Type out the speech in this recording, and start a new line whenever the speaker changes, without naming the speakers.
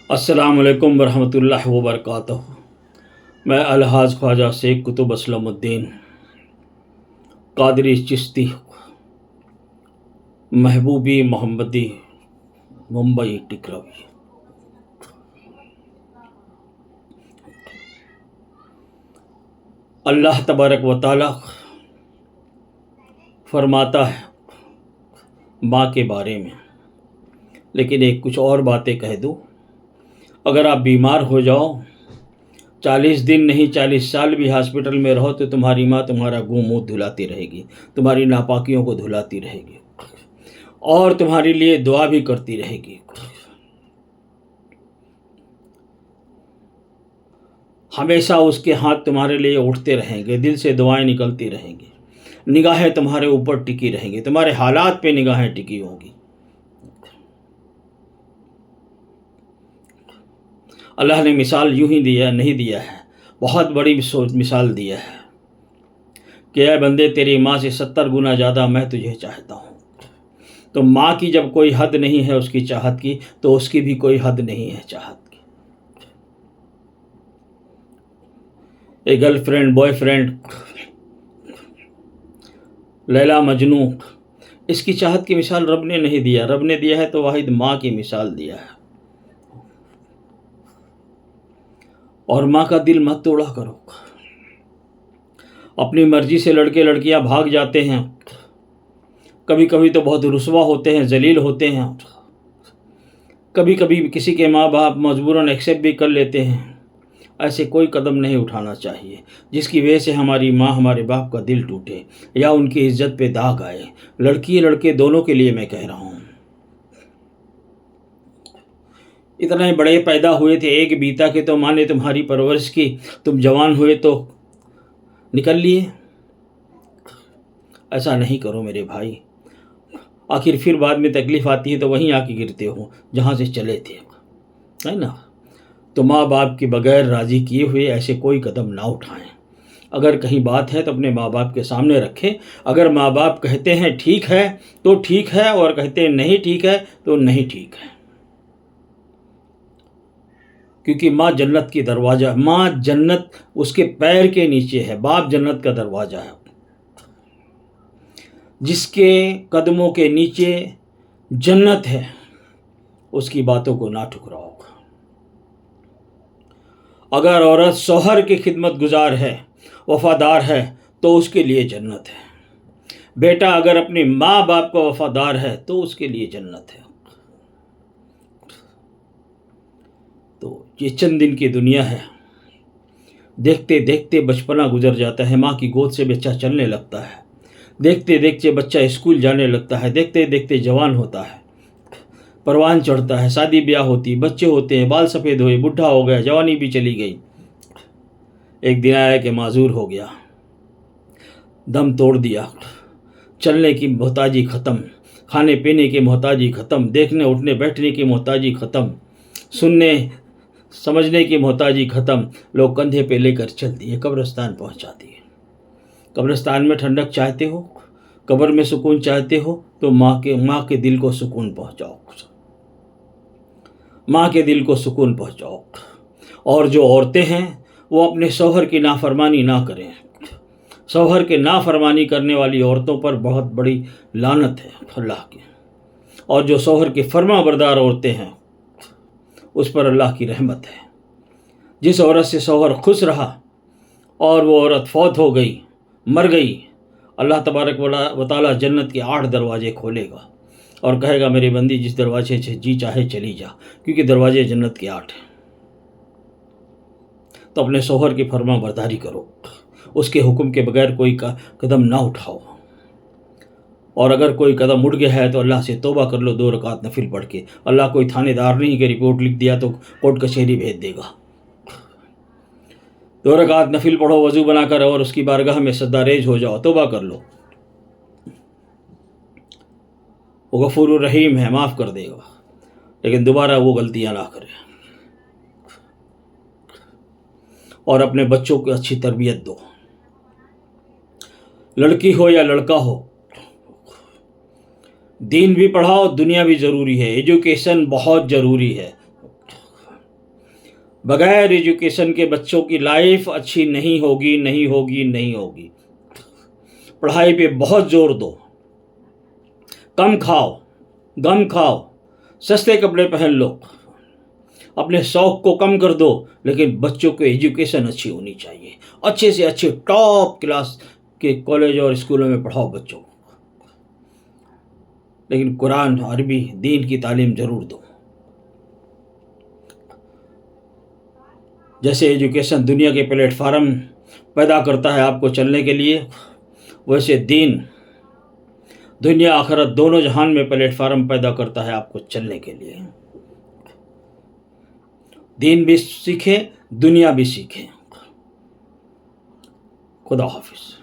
अस्सलाम वालेकुम वरहमतुल्लाहि वबरकातुहू। मैं अलहाज ख्वाजा शेख कुतुब असलमुद्दीन कादरी चिश्ती महबूबी मोहम्मदी मुंबई टिकरवी। अल्लाह तबारक व तआला फरमाता है माँ के बारे में, लेकिन एक कुछ और बातें कह दूँ। अगर आप बीमार हो जाओ, 40 दिन नहीं 40 साल भी हॉस्पिटल में रहो, तो तुम्हारी माँ तुम्हारा मुँह धुलाती रहेगी, तुम्हारी नापाकियों को धुलाती रहेगी और तुम्हारे लिए दुआ भी करती रहेगी। हमेशा उसके हाथ तुम्हारे लिए उठते रहेंगे, दिल से दुआएं निकलती रहेंगी, निगाहें तुम्हारे ऊपर टिकी रहेंगी, तुम्हारे हालात पे निगाहें टिकी होंगी। अल्लाह ने मिसाल यूं ही दिया नहीं दिया है, बहुत बड़ी मिसाल दिया है कि ऐ बंदे, तेरी माँ से 70 गुना ज़्यादा मैं तुझे चाहता हूँ। तो माँ की जब कोई हद नहीं है उसकी चाहत की, तो उसकी भी कोई हद नहीं है चाहत की। एक गर्लफ्रेंड बॉयफ्रेंड, लैला मजनू, इसकी चाहत की मिसाल रब ने नहीं दिया। रब ने दिया है तो वाहिद माँ की मिसाल दिया है। और माँ का दिल मत तोड़ा करो। अपनी मर्जी से लड़के लड़कियां भाग जाते हैं, कभी कभी तो बहुत रुस्वा होते हैं, जलील होते हैं, कभी कभी किसी के माँ बाप मजबूरन एक्सेप्ट भी कर लेते हैं। ऐसे कोई कदम नहीं उठाना चाहिए जिसकी वजह से हमारी माँ हमारे बाप का दिल टूटे या उनकी इज्जत पे दाग आए। लड़की लड़के दोनों के लिए मैं कह रहा हूँ। इतने बड़े पैदा हुए थे, एक बीता के तो माँ ने तुम्हारी परवरिश की, तुम जवान हुए तो निकल लिए। ऐसा नहीं करो मेरे भाई। आखिर फिर बाद में तकलीफ़ आती है तो वहीं आके गिरते हो जहाँ से चले थे, है ना। तो माँ बाप के बगैर राज़ी किए हुए ऐसे कोई कदम ना उठाएं। अगर कहीं बात है तो अपने माँ बाप के सामने रखें। अगर माँ बाप कहते हैं ठीक है तो ठीक है, और कहते हैं नहीं ठीक है तो नहीं ठीक है। क्योंकि माँ जन्नत की दरवाज़ा, माँ जन्नत उसके पैर के नीचे है, बाप जन्नत का दरवाज़ा है। जिसके कदमों के नीचे जन्नत है, उसकी बातों को ना ठुकराओ। अगर औरत शौहर की खिदमत गुजार है, वफादार है, तो उसके लिए जन्नत है। बेटा अगर अपने माँ बाप का वफादार है तो उसके लिए जन्नत है। तो ये चंद दिन की दुनिया है, देखते देखते बचपना गुजर जाता है। माँ की गोद से बच्चा चलने लगता है, देखते देखते बच्चा स्कूल जाने लगता है, देखते देखते जवान होता है, परवान चढ़ता है, शादी ब्याह होती, बच्चे होते हैं, बाल सफ़ेद हुए, बुढ़ा हो गया, जवानी भी चली गई। एक दिन आया कि माजूर हो गया, दम तोड़ दिया, चलने की मोहताजी ख़त्म, खाने पीने की मोहताजी ख़त्म, देखने उठने बैठने की मोहताजी ख़त्म, सुनने समझने की मोहताजी ख़त्म। लोग कंधे पे लेकर चल दिए, कब्रिस्तान पहुंचा दिए। कब्रिस्तान में ठंडक चाहते हो, कब्र में सुकून चाहते हो, तो माँ के दिल को सुकून पहुंचाओ, माँ के दिल को सुकून पहुंचाओ। और जो औरतें हैं वो अपने शौहर की नाफरमानी ना करें। शौहर के नाफरमानी करने वाली औरतों पर बहुत बड़ी लानत है अल्लाह की। और जो शौहर की फर्माबरदार औरतें हैं उस पर अल्लाह की रहमत है। जिस औरत से शौहर खुश रहा और वो औरत फौत हो गई, मर गई, अल्लाह तबारक व तआला जन्नत के 8 दरवाजे खोलेगा और कहेगा मेरे बंदी जिस दरवाजे से जी चाहे चली जा, क्योंकि दरवाजे जन्नत के 8 हैं। तो अपने शौहर की फर्मा बरदारी करो, उसके हुक्म के बगैर कोई कदम ना उठाओ। और अगर कोई कदम उठ गया है तो अल्लाह से तौबा कर लो 2 रकात नफिल पढ़ के। अल्लाह कोई थानेदार नहीं कि रिपोर्ट लिख दिया तो कोर्ट कचहरी भेज देगा। 2 रकात नफिल पढ़ो वज़ू बनाकर और उसकी बारगाह में सजदारेज हो जाओ, तौबा कर लो। वो गफूर रहीम है, माफ़ कर देगा, लेकिन दोबारा वो गलतियां ना करें। और अपने बच्चों को अच्छी तरबियत दो, लड़की हो या लड़का हो, दीन भी पढ़ाओ, दुनिया भी ज़रूरी है। एजुकेशन बहुत ज़रूरी है। बगैर एजुकेशन के बच्चों की लाइफ अच्छी नहीं होगी, नहीं होगी, नहीं होगी। पढ़ाई पे बहुत जोर दो, कम खाओ, गम खाओ, सस्ते कपड़े पहन लो, अपने शौक को कम कर दो, लेकिन बच्चों को एजुकेशन अच्छी होनी चाहिए। अच्छे से अच्छे टॉप क्लास के कॉलेज और स्कूलों में पढ़ाओ बच्चों को, लेकिन कुरान, अरबी, दीन की तालीम ज़रूर दो। जैसे एजुकेशन दुनिया के प्लेटफार्म पैदा करता है आपको चलने के लिए, वैसे दीन दुनिया आखिरत दोनों जहान में प्लेटफार्म पैदा करता है आपको चलने के लिए। दीन भी सीखें, दुनिया भी सीखें। खुदा हाफिज।